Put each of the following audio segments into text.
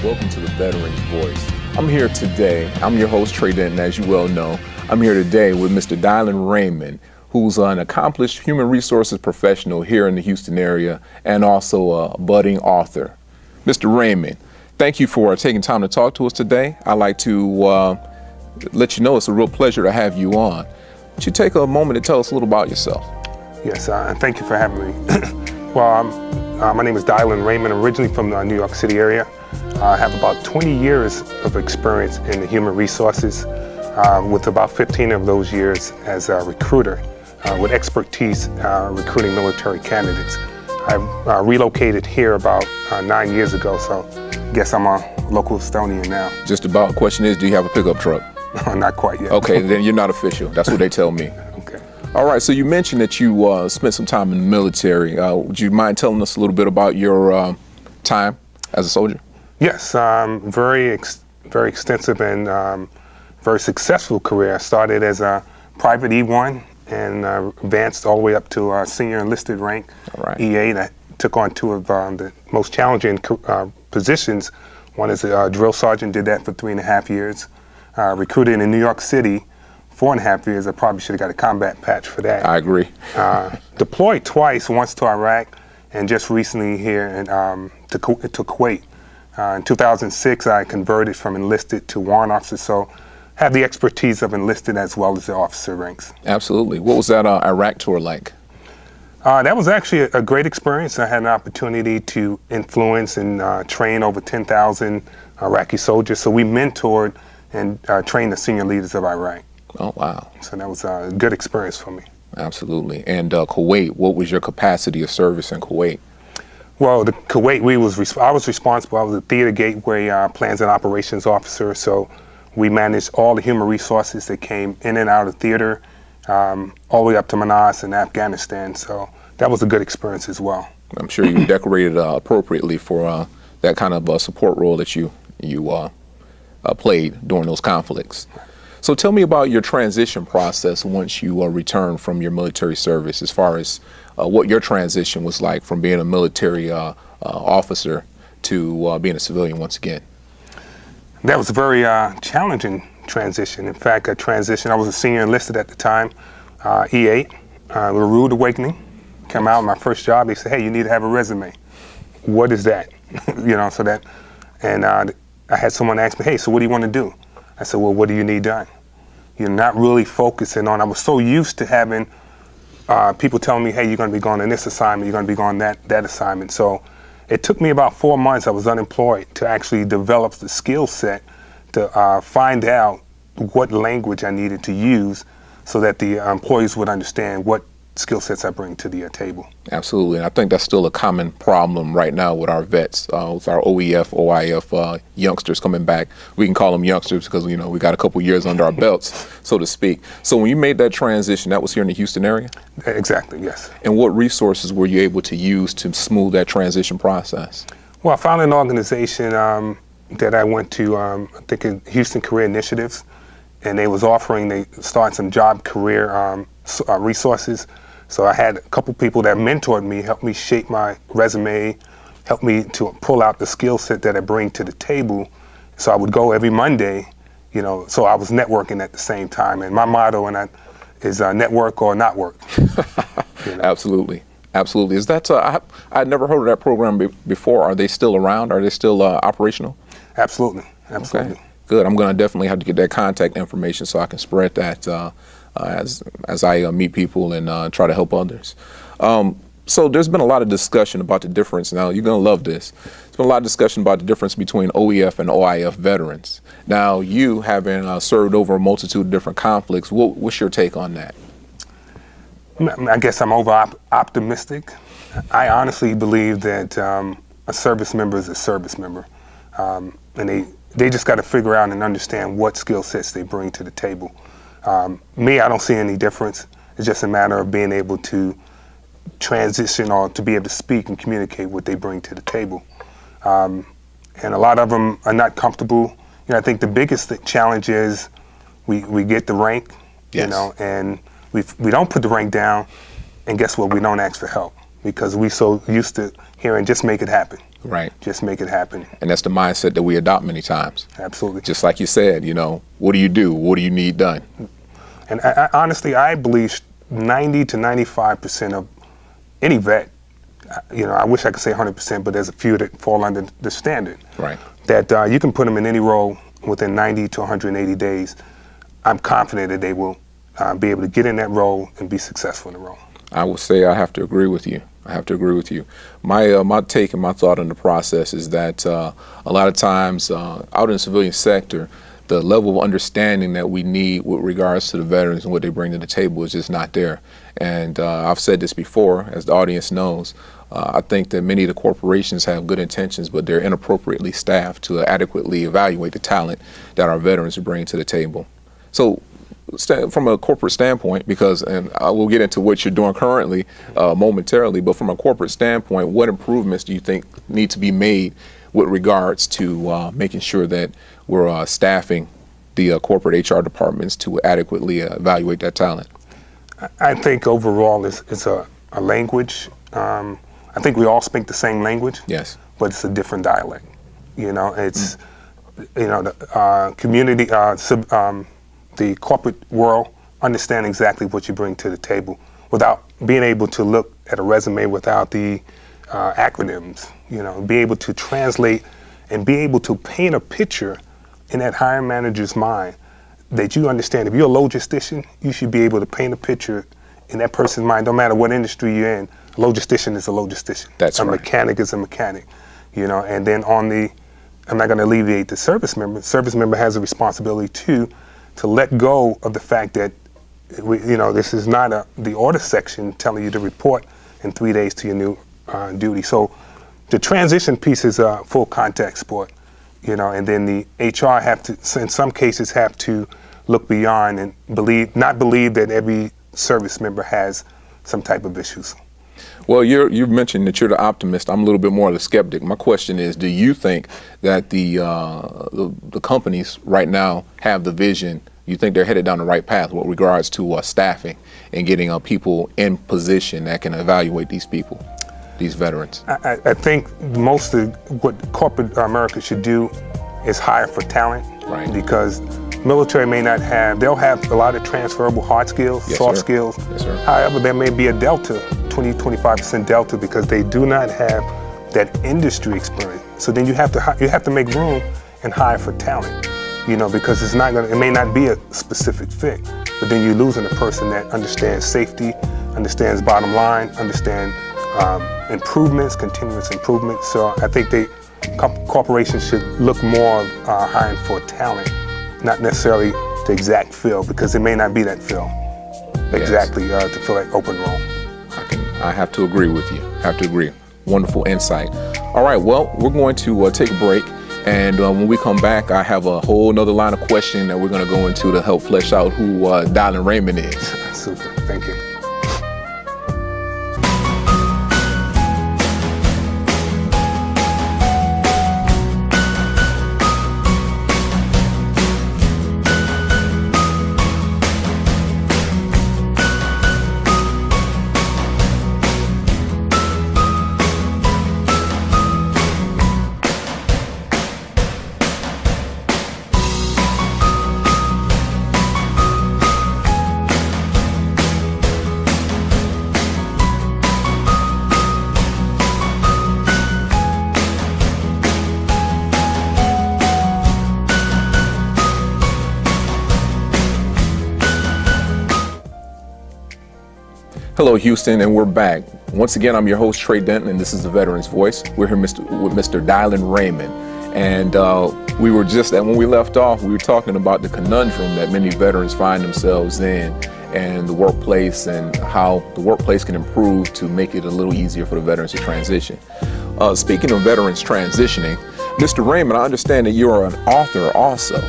Welcome to the Veteran's Voice. I'm here today. I'm your host, Tre Denton, as you well know. I'm here today with Mr. Dylan Raymond, who's an accomplished human resources professional here in the Houston area and also a budding author. Mr. Raymond, thank you for taking time to talk to us today. I'd like to let you know it's a real pleasure to have you on. Would you take a moment to tell us a little about yourself? Yes, and thank you for having me. Well, my name is Dylan Raymond, originally from the New York City area. I have about 20 years of experience in the human resources, with about 15 of those years as a recruiter, with expertise recruiting military candidates. I relocated here about 9 years ago, so I guess I'm a local Estonian now. Just about. Question is, do you have a pickup truck? Not quite yet. Okay, then you're not official. That's what they tell me. Okay. All right, so you mentioned that you spent some time in the military. Would you mind telling us a little bit about your time as a soldier? Yes, very extensive and very successful career. I started as a private E1 and advanced all the way up to a senior enlisted rank, All right. E8. I took on two of the most challenging positions. One is a drill sergeant, did that for 3.5 years. Recruited in New York City, 4.5 years. I probably should have got a combat patch for that. I agree. Deployed twice, once to Iraq and just recently here to Kuwait. In 2006, I converted from enlisted to warrant officer, so have the expertise of enlisted as well as the officer ranks. Absolutely. What was that Iraq tour like? That was actually a great experience. I had an opportunity to influence and train over 10,000 Iraqi soldiers, so we mentored and trained the senior leaders of Iraq. Oh, wow. So that was a good experience for me. Absolutely. And Kuwait, what was your capacity of service in Kuwait? Well, the Kuwait, I was responsible. I was a theater gateway plans and operations officer, so we managed all the human resources that came in and out of theater, all the way up to Manas in Afghanistan. So that was a good experience as well. I'm sure you decorated appropriately for that kind of support role that you played during those conflicts. So tell me about your transition process once you returned from your military service, as far as what your transition was like from being a military officer to being a civilian once again. That was a very challenging transition. In fact, I was a senior enlisted at the time, E8, a rude awakening. Came out, my first job, they said, hey, you need to have a resume. What is that? And I had someone ask me, hey, so what do you want to do? I said, well, what do you need done? You're not really focusing on, I was so used to having people telling me, hey, you're going to be going on this assignment, you're going to be going that assignment. So it took me about 4 months, I was unemployed, to actually develop the skill set to find out what language I needed to use so that the employees would understand what skill sets I bring to the table. Absolutely, and I think that's still a common problem right now with our vets, with our OEF, OIF youngsters coming back. We can call them youngsters because we got a couple years under our belts, so to speak. So when you made that transition, that was here in the Houston area? Exactly, yes. And what resources were you able to use to smooth that transition process? Well, I found an organization that I went to, I think in Houston Career Initiatives, and they starting some job career resources. So I had a couple people that mentored me, helped me shape my resume, helped me to pull out the skill set that I bring to the table. So I would go every Monday, so I was networking at the same time. And my motto is network or not work. Absolutely. Absolutely. Is that, I'd never heard of that program before. Are they still around? Are they still operational? Absolutely. Absolutely. Okay. Good. I'm going to definitely have to get that contact information so I can spread that as I meet people and try to help others. So there's been a lot of discussion about the difference. Now, you're going to love this. There's been a lot of discussion about the difference between OEF and OIF veterans. Now, you having served over a multitude of different conflicts, what's your take on that? I guess I'm over-optimistic. I honestly believe that a service member is a service member. And they just got to figure out and understand what skill sets they bring to the table. Me, I don't see any difference. It's just a matter of being able to transition or to be able to speak and communicate what they bring to the table. And a lot of them are not comfortable. I think the biggest challenge is we get the rank, yes. And we don't put the rank down, and guess what? We don't ask for help because we so used to hearing just make it happen. Right. Just make it happen. And that's the mindset that we adopt many times. Absolutely. Just like you said, what do you do? What do you need done? And honestly, I believe 90 to 95% of any vet, I wish I could say 100%, but there's a few that fall under the standard. Right. That you can put them in any role within 90 to 180 days. I'm confident that they will be able to get in that role and be successful in the role. I would say I have to agree with you. My take and my thought on the process is that a lot of times out in the civilian sector, the level of understanding that we need with regards to the veterans and what they bring to the table is just not there. And I've said this before, as the audience knows, I think that many of the corporations have good intentions, but they're inappropriately staffed to adequately evaluate the talent that our veterans are bringing to the table. So from a corporate standpoint, and I will get into what you're doing currently momentarily, but from a corporate standpoint, what improvements do you think need to be made with regards to making sure that we're staffing the corporate HR departments to adequately evaluate that talent? I think overall it's a language. I think we all speak the same language. Yes. But it's a different dialect. It's the community, the corporate world understand exactly what you bring to the table without being able to look at a resume without the acronyms. Be able to translate and be able to paint a picture in that hiring manager's mind that you understand. If you're a logistician, you should be able to paint a picture in that person's mind, no matter what industry you're in. A logistician is a logistician. That's right. A mechanic is a mechanic. And then I'm not going to alleviate the service member. Service member has a responsibility too to let go of the fact that this is not the order section telling you to report in 3 days to your new duty. So the transition piece is a full contact sport, and then the HR have to, in some cases, have to look beyond and not believe that every service member has some type of issues. Well, you've mentioned that you're the optimist. I'm a little bit more of the skeptic. My question is, do you think that the companies right now have the vision? You think they're headed down the right path with regards to staffing and getting people in position that can evaluate these people, these veterans? I think most of what corporate America should do is hire for talent. Right. Because military may not have, they'll have a lot of transferable hard skills, Yes, soft sir. skills. Yes, sir. However, there may be a delta, 20-25% delta, because they do not have that industry experience. So then you have to make room and hire for talent, because it may not be a specific fit, but then you're losing a person that understands safety, understands bottom line, understands improvements, continuous improvement. So I think corporations should look more of hiring for talent, not necessarily the exact fill, because it may not be that fill exactly to fill that open role. I have to agree with you. Wonderful insight. All right, well, we're going to take a break. And when we come back, I have a whole nother line of questioning that we're going to go into to help flesh out who Dylan Raymond is. Super, thank you. Hello, Houston, and we're back. Once again, I'm your host, Tre Denton, and this is the Veteran's Voice. We're here with Mr. Dylan Raymond. And we were just, when we left off, we were talking about the conundrum that many veterans find themselves in and the workplace and how the workplace can improve to make it a little easier for the veterans to transition. Speaking of veterans transitioning, Mr. Raymond, I understand that you are an author also.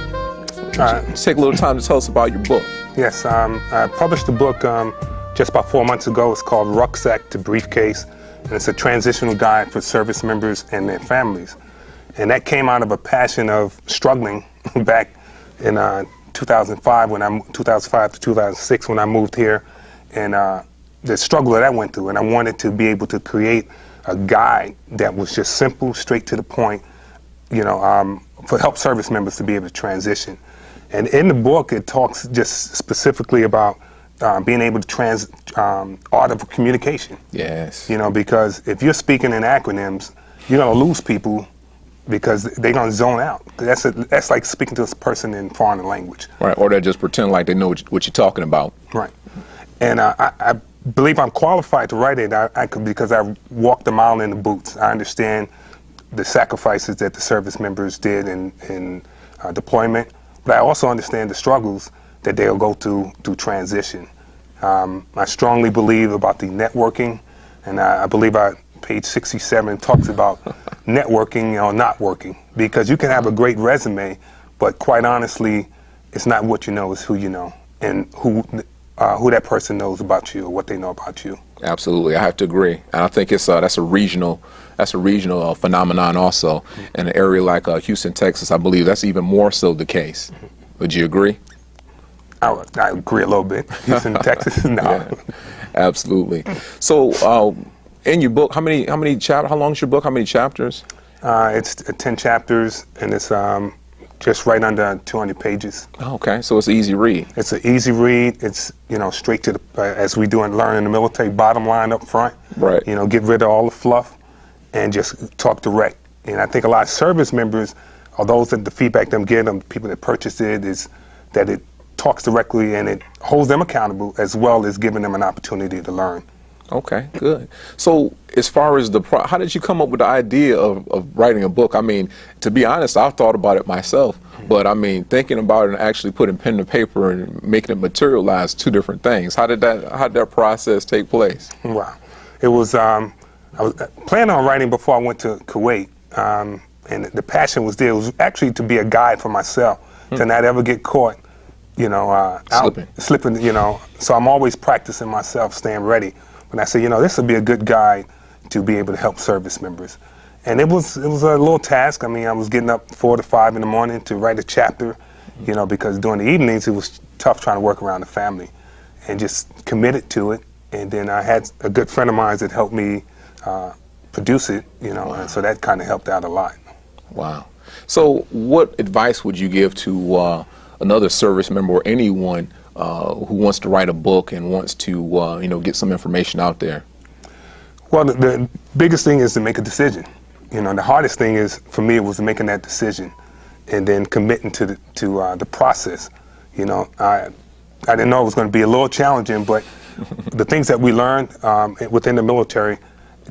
Take a little time to tell us about your book. Yes, I published a book just about 4 months ago. It's called Rucksack to Briefcase, and it's a transitional guide for service members and their families. And that came out of a passion of struggling back in 2005 to 2006 when I moved here, and the struggle that I went through. And I wanted to be able to create a guide that was just simple, straight to the point, for help service members to be able to transition. And in the book, it talks just specifically about being able to art of communication. Yes. Because if you're speaking in acronyms, you're gonna lose people because they're gonna zone out. That's like speaking to a person in foreign language. Right, or they just pretend like they know what you're talking about. Right. And I believe I'm qualified to write it because I walked a mile in the boots. I understand the sacrifices that the service members did in deployment, but I also understand the struggles that they'll go through transition. I strongly believe about the networking, and I believe page 67 talks about networking or not working, because you can have a great resume, but quite honestly, it's not what you know, it's who you know, and who that person knows about you or what they know about you. Absolutely, I have to agree, and I think it's that's a regional phenomenon also. In an area like Houston, Texas, I believe that's even more so the case. Would you agree? I agree a little bit. Houston, Texas, no. Yeah, absolutely. So, in your book, how long is your book? How many chapters? It's 10 chapters, and it's just right under 200 pages. Okay, so it's an easy read. It's an easy read. It's straight to the as we do and learn in the military, bottom line up front. Right. Get rid of all the fluff and just talk direct. And I think a lot of service members, or those that the feedback them get, people that purchase it, is that it talks directly and it holds them accountable as well as giving them an opportunity to learn. Okay, good. So as far as how did you come up with the idea of writing a book? I mean, to be honest, I've thought about it myself, but I mean, thinking about it and actually putting pen to paper and making it materialize, two different things. How did that process take place? Wow. It was, I was planning on writing before I went to Kuwait, and the passion was there. It was actually to be a guide for myself, to not ever get caught, slipping, so I'm always practicing myself, staying ready. And I said, this would be a good guide to be able to help service members. And it was a little task. I mean, I was getting up 4 to 5 in the morning to write a chapter, because during the evenings it was tough trying to work around the family, and just committed to it. And then I had a good friend of mine that helped me produce it, Wow. And so that kind of helped out a lot. Wow. So what advice would you give to another service member or anyone who wants to write a book and wants to get some information out there? Well, the biggest thing is to make a decision. The hardest thing for me was making that decision and then committing to the process. I didn't know it was going to be a little challenging, but the things that we learned within the military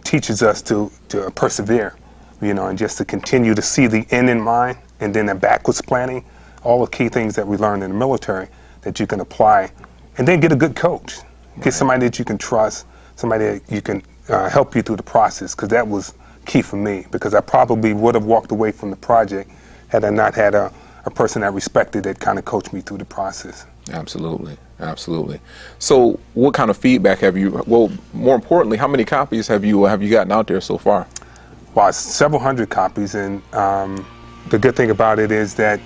teaches us to persevere, and just to continue to see the end in mind, and then the backwards planning, all the key things that we learned in the military that you can apply, and then get a good coach. Get somebody that you can trust, somebody that you can help you through the process, because that was key for me, because I probably would have walked away from the project had I not had a person I respected that kind of coached me through the process. Absolutely, absolutely. So what kind of feedback have you, well, more importantly, how many copies have you gotten out there so far? Well, it's several hundred copies, and the good thing about it is that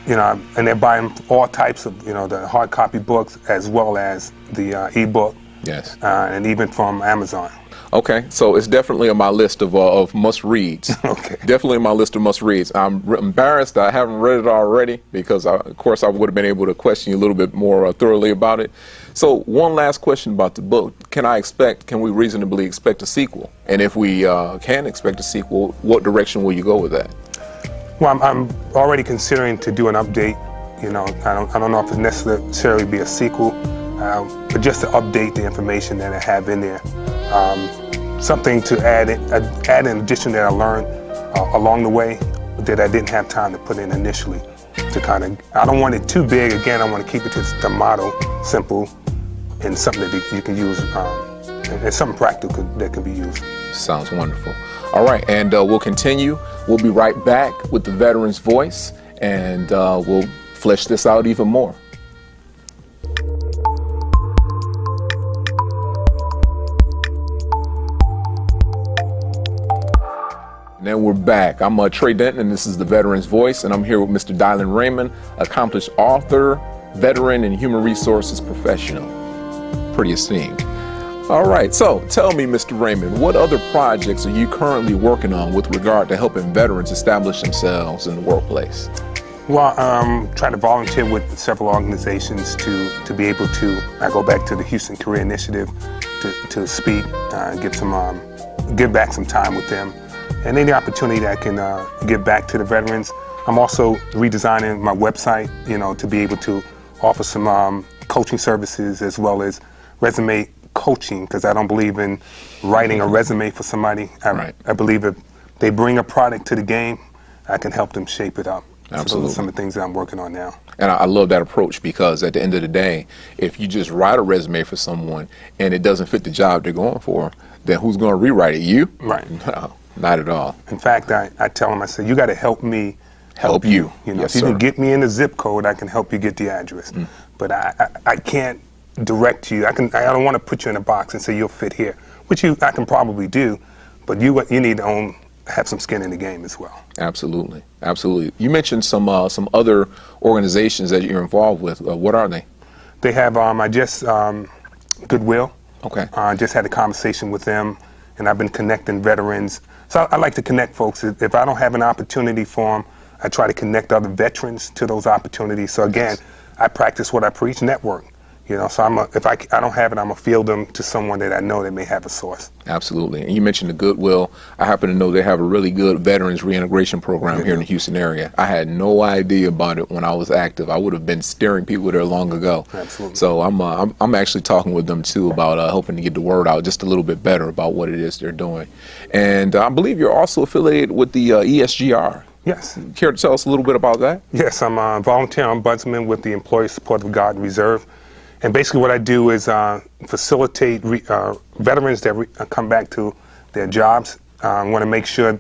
and they're buying all types of, the hard copy books as well as the ebook. Yes. And even from Amazon. Okay, so it's definitely on my list of must reads. Okay. Definitely on my list of must reads. I'm embarrassed that I haven't read it already, because of course I would have been able to question you a little bit more thoroughly about it. So one last question about the book. Can we reasonably expect a sequel? And if we can expect a sequel, what direction will you go with that? Well, I'm already considering to do an update. I don't know if it necessarily be a sequel, but just to update the information that I have in there. Something to add in addition that I learned along the way that I didn't have time to put in initially. I don't want it too big. Again, I want to keep it to the model, simple, and something that you can use, and something practical that can be used. Sounds wonderful. All right, and we'll continue. We'll be right back with the Veteran's Voice, and we'll flesh this out even more. And then we're back. I'm Tre Denton, and this is the Veteran's Voice, and I'm here with Mr. Dylan Raymond, accomplished author, veteran, and human resources professional. Pretty esteemed. All right, so tell me, Mr. Raymond, what other projects are you currently working on with regard to helping veterans establish themselves in the workplace? Well, try to volunteer with several organizations to be able to, I go back to the Houston Career Initiative to speak, give back some time with them. And any opportunity that I can give back to the veterans. I'm also redesigning my website, to be able to offer some coaching services as well as resume coaching, because I don't believe in writing a resume for somebody. I believe if they bring a product to the game, I can help them shape it up. Absolutely. So those are some of the things that I'm working on now. And I love that approach, because at the end of the day, if you just write a resume for someone and it doesn't fit the job they're going for, then who's going to rewrite it? You? Right. No, not at all. In fact, I tell them, I say, you got to help me help you. Yes, if you sir. can get me in the zip code, I can help you get the address. But I can't direct you. I don't want to put you in a box and say you'll fit here, which I can probably do, but you need to have some skin in the game as well. Absolutely, absolutely. You mentioned some other organizations that you're involved with. What are they? They have Goodwill. Okay. I just had a conversation with them, and I've been connecting veterans. So I like to connect folks. If I don't have an opportunity for them, I try to connect other veterans to those opportunities. So again, I practice what I preach, network. So if I don't have it, I'm gonna field them to someone that I know that may have a source. Absolutely. And you mentioned the Goodwill. I happen to know they have a really good veterans reintegration program here in the Houston area. I had no idea about it when I was active. I would have been steering people there long ago. Absolutely. So I'm actually talking with them too about hoping to get the word out just a little bit better about what it is they're doing. And I believe you're also affiliated with the ESGR. Yes. Care to tell us a little bit about that? Yes, I'm a volunteer ombudsman with the Employee Supportive Guard and Reserve. And basically what I do is facilitate veterans that come back to their jobs. I want to make sure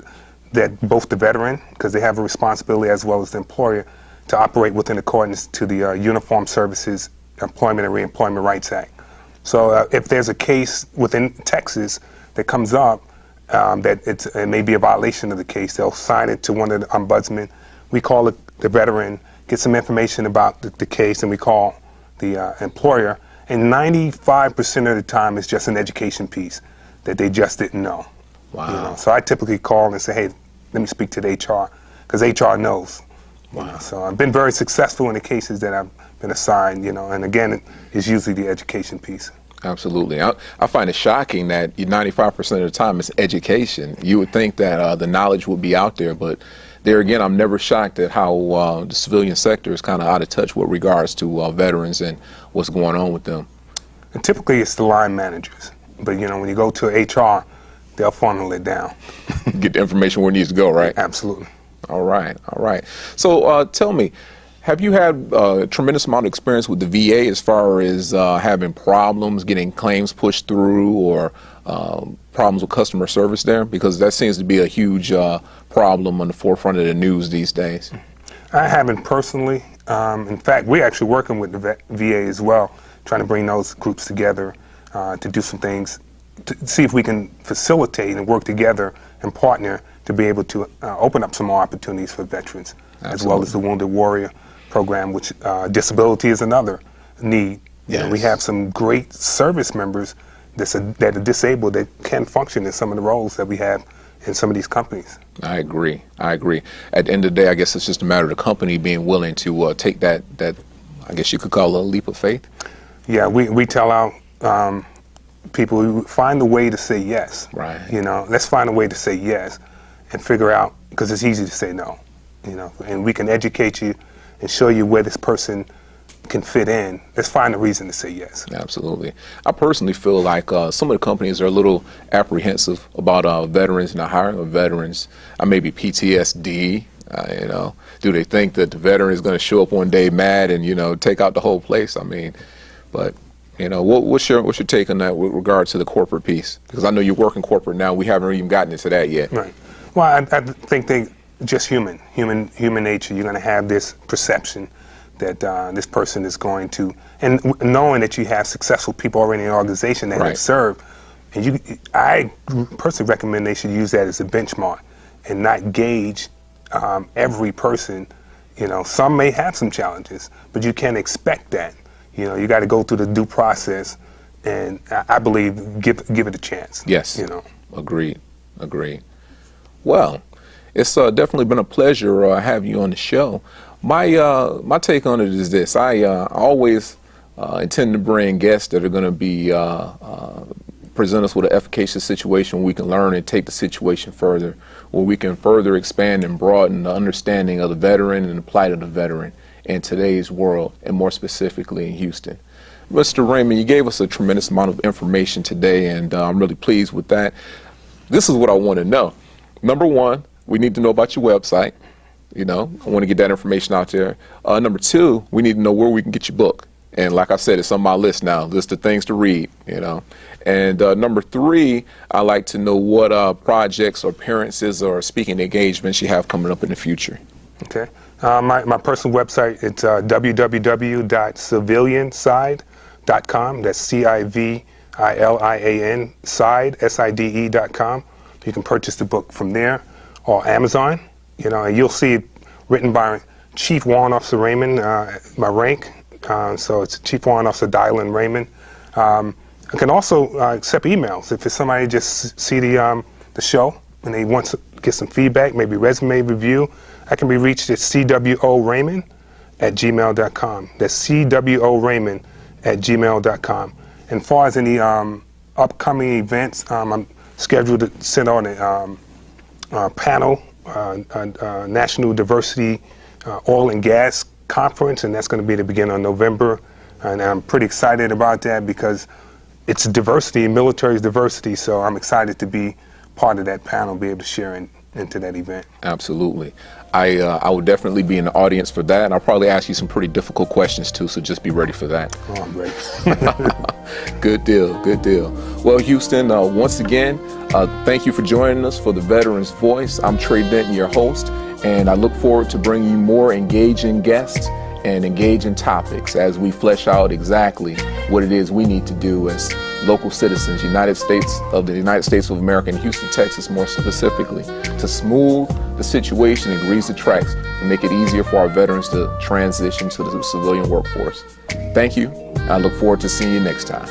that both the veteran, because they have a responsibility, as well as the employer, to operate within accordance to the Uniform Services Employment and Reemployment Rights Act. So if there's a case within Texas that comes up that it may be a violation of the case, they'll sign it to one of the ombudsmen. We call it the veteran, get some information about the case, and we call the employer, and 95% of the time it's just an education piece that they just didn't know. Wow. So I typically call and say, hey, let me speak to the HR, because HR knows. Wow. So I've been very successful in the cases that I've been assigned, and again, it's usually the education piece. Absolutely. I find it shocking that 95% of the time it's education. You would think that the knowledge would be out there, but there again, I'm never shocked at how the civilian sector is kind of out of touch with regards to veterans and what's going on with them. And typically it's the line managers, but when you go to HR, they'll funnel it down. Get the information where it needs to go, right? Absolutely. All right, all right. So tell me, have you had a tremendous amount of experience with the VA as far as having problems getting claims pushed through, or problems with customer service there? Because that seems to be a huge problem on the forefront of the news these days. I haven't personally. In fact, we're actually working with the VA as well, trying to bring those groups together to do some things, to see if we can facilitate and work together and partner to be able to open up some more opportunities for veterans. Absolutely. As well as the Wounded Warrior program, which disability is another need. Yes. We have some great service members that are disabled that can function in some of the roles that we have in some of these companies. I agree. At the end of the day, I guess it's just a matter of the company being willing to take that I guess you could call it a leap of faith. Yeah, we tell our people, find a way to say yes. Right. Let's find a way to say yes and figure out, because it's easy to say no. And we can educate you and show you where this person can fit in. Let's find a reason to say yes. Absolutely. I personally feel like some of the companies are a little apprehensive about veterans and the hiring of veterans. Maybe PTSD. Do they think that the veteran is going to show up one day mad and take out the whole place? But what's your take on that with regard to the corporate piece? Because I know you work in corporate now. We haven't even gotten into that yet. Right. Well, I think they just human nature. You're going to have this perception that this person is going to, and knowing that you have successful people already in the organization that have served, and I personally recommend they should use that as a benchmark and not gauge every person. Some may have some challenges, but you can't expect that. You got to go through the due process and I believe give it a chance. Yes. You know. Agreed. Well, it's definitely been a pleasure having you on the show. My take on it is this: I always intend to bring guests that are going to be present us with an efficacious situation where we can learn and take the situation further, where we can further expand and broaden the understanding of the veteran and the plight of the veteran in today's world, and more specifically in Houston. Mr. Raymond, you gave us a tremendous amount of information today, and I'm really pleased with that. This is what I want to know. Number one, we need to know about your website. You know, I want to get that information out there. Number two, we need to know where we can get your book. And like I said, it's on my list now, list of things to read, you know. And number three, I'd like to know what projects or appearances or speaking engagements you have coming up in the future. Okay. My personal website, it's www.civilianside.com. That's CIVILIAN side, SIDE.com. You can purchase the book from there, or Amazon, you know, and you'll see it written by Chief Warrant Officer Raymond, my rank. So it's Chief Warrant Officer Dylan Raymond. I can also accept emails if it's somebody just see the show and they want to get some feedback, maybe resume review. I can be reached at CWORaymond@gmail.com. That's CWORaymond@gmail.com. And as far as any upcoming events, I'm scheduled to send on a panel, National Diversity Oil and Gas Conference, and that's going to be the beginning of November. And I'm pretty excited about that because it's diversity, military is diversity, so I'm excited to be part of that panel, be able to share into that event. Absolutely. I will definitely be in the audience for that, and I'll probably ask you some pretty difficult questions too, so just be ready for that. Oh, great. Good deal. Well, Houston, once again, thank you for joining us for the Veterans Voice. I'm Tre Denton, your host, and I look forward to bringing you more engaging guests and engaging topics as we flesh out exactly what it is we need to do as local citizens, United States of America, in Houston, Texas, more specifically, to smooth the situation and grease the tracks to make it easier for our veterans to transition to the civilian workforce. Thank you. I look forward to seeing you next time.